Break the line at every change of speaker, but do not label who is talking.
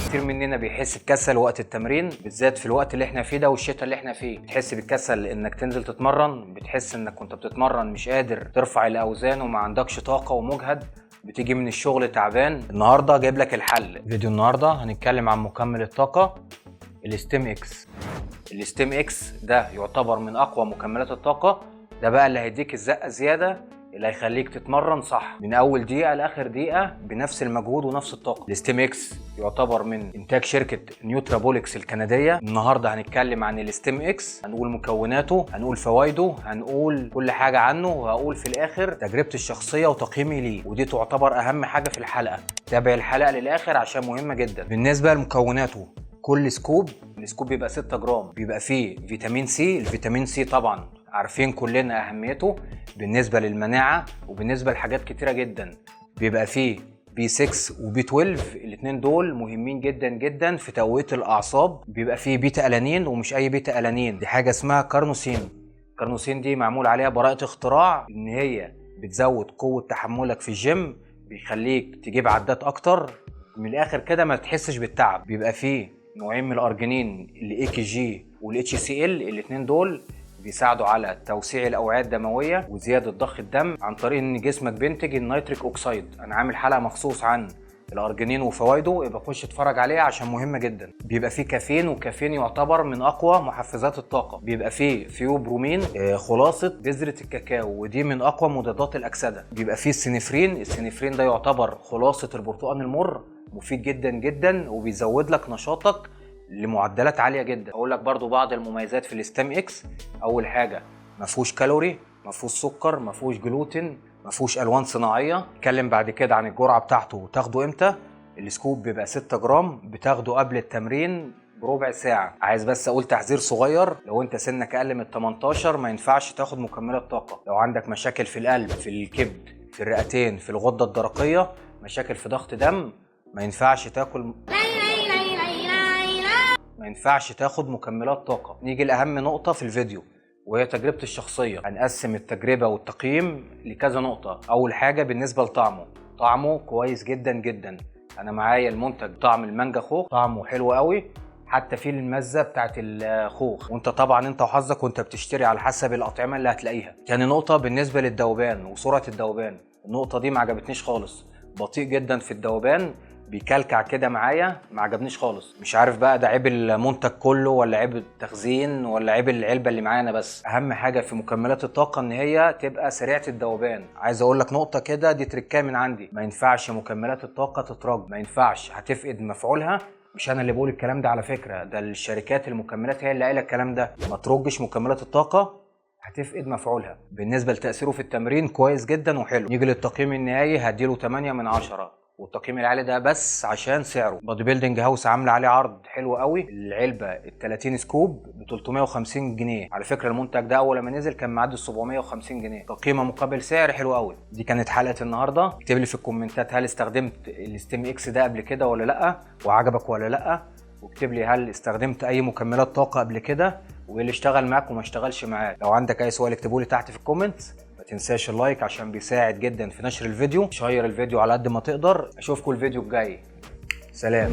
كتير مننا بيحس بكسل وقت التمرين، بالذات في الوقت اللي احنا فيه ده والشتاء اللي احنا فيه. بتحس بالكسل انك تنزل تتمرن، بتحس انك كنت بتتمرن مش قادر ترفع الاوزان وما عندكش طاقه ومجهد، بتيجي من الشغل تعبان. النهارده جايب لك الحل. فيديو النهارده هنتكلم عن مكمل الطاقه الستيم اكس. الستيم اكس ده يعتبر من اقوى مكملات الطاقه، ده بقى اللي هيديك الزقه زياده اللي هيخليك تتمرن صح من اول دقيقه لاخر دقيقه بنفس المجهود ونفس الطاقه. الستيم اكس يعتبر من انتاج شركه نيوترابوليكس الكنديه. النهارده هنتكلم عن الستيم اكس، هنقول مكوناته، هنقول فوائده، هنقول كل حاجه عنه، وهقول في الاخر تجربتي الشخصيه وتقييمي ليه، ودي تعتبر اهم حاجه في الحلقه. تابع الحلقه للاخر عشان مهمه جدا. بالنسبه لمكوناته، كل سكوب، السكوب بيبقى 6 جرام، بيبقى فيه فيتامين سي. الفيتامين سي طبعا عارفين كلنا اهميته بالنسبه للمناعه وبالنسبه لحاجات كتيره جدا. بيبقى فيه بي 6 وبي 12، الاثنين دول مهمين جدا جدا في تقويه الاعصاب. بيبقى فيه بيتا الانين، ومش اي بيتا الانين، دي حاجه اسمها كارنوسين. الكارنوسين دي معمول عليها براءه اختراع ان هي بتزود قوه تحملك في الجيم، بيخليك تجيب عدات اكتر، من الاخر كده ما تحسش بالتعب. بيبقى فيه نوعين من الارجينين، الاي كي جي والاتش سي ال، الاثنين دول بيساعدوا على توسيع الاوعيه الدمويه وزياده ضخ الدم عن طريق ان جسمك بينتج النيتريك اوكسيد. انا عامل حلقه مخصوص عن الارجينين وفوائده، يبقى خش اتفرج عليها عشان مهمه جدا. بيبقى فيه كافيين، والكافيين يعتبر من اقوى محفزات الطاقه. بيبقى فيه ثيوبرومين، خلاصه بذره الكاكاو، ودي من اقوى مضادات الاكسده. بيبقى فيه السينفرين، السينفرين ده يعتبر خلاصه البرتقال المر، مفيد جدا جدا وبيزود لك نشاطك لمعدلات عاليه جدا. اقول لك برضو بعض المميزات في الستيم اكس. اول حاجه ما فيهوش كالوري، ما فيهوش سكر، ما فيهوش جلوتين، ما فيهوش الوان صناعيه. اتكلم بعد كده عن الجرعه بتاعته وتاخده امتى. السكوب بيبقى 6 جرام، بتاخده قبل التمرين بربع ساعه. عايز بس اقول تحذير صغير، لو انت سنك اقل من 18 ما ينفعش تاخد مكملات طاقه. لو عندك مشاكل في القلب، في الكبد، في الرئتين، في الغده الدرقيه، مشاكل في ضغط دم، ما ينفعش تاكل، ما ينفعش تاخد مكملات طاقة. نيجي لأهم نقطة في الفيديو وهي تجربتي الشخصية. هنقسم التجربة والتقييم لكذا نقطة. أول حاجة بالنسبة لطعمه، طعمه كويس جدا جدا. أنا معايا المنتج طعم المانجا خوخ، طعمه حلو قوي، حتى فيه المزة بتاعت الخوخ، وانت طبعا انت وحظك وانت بتشتري على حسب الأطعمة اللي هتلاقيها. تاني نقطة بالنسبة للذوبان وسرعة الذوبان، النقطة دي ما عجبتنيش خالص، بطيء جدا في الذوبان، بيكلكع كده معايا، ما عجبنيش خالص. مش عارف بقى ده عيب المنتج كله ولا عيب التخزين ولا عيب العلبه اللي معانا. بس اهم حاجه في مكملات الطاقه ان هي تبقى سريعه الذوبان. عايز اقول لك نقطه كده، دي تركيه من عندي، ما ينفعش مكملات الطاقه تترج، ما ينفعش، هتفقد مفعولها. مش انا اللي بقول الكلام ده على فكره، ده الشركات المكملات هي اللي قايله الكلام ده. ما ترجش مكملات الطاقه، هتفقد مفعولها. بالنسبه لتاثيره في التمرين كويس جدا وحلو. نيجي للتقييم النهائي، هديله 8 من 10، والتقييم العالي ده بس عشان سعره. بادي بيلدينج هاوس عامله عليه عرض حلو قوي. العلبه ال 30 سكوب ب 350 جنيه. على فكره المنتج ده اول ما نزل كان معدي 750 جنيه، قيمه مقابل سعر حلو قوي. دي كانت حلقه النهارده. اكتب لي في الكومنتات هل استخدمت الستيم اكس ده قبل كده ولا لا، وعجبك ولا لا، واكتب لي هل استخدمت اي مكملات طاقه قبل كده، وايه اللي اشتغل معاك وما اشتغلش معاك. لو عندك اي سؤال اكتبوا لي تحت في الكومنت. ما تنساش اللايك عشان بيساعد جدا في نشر الفيديو. شير الفيديو على قد ما تقدر. اشوفكم الفيديو الجاي. سلام.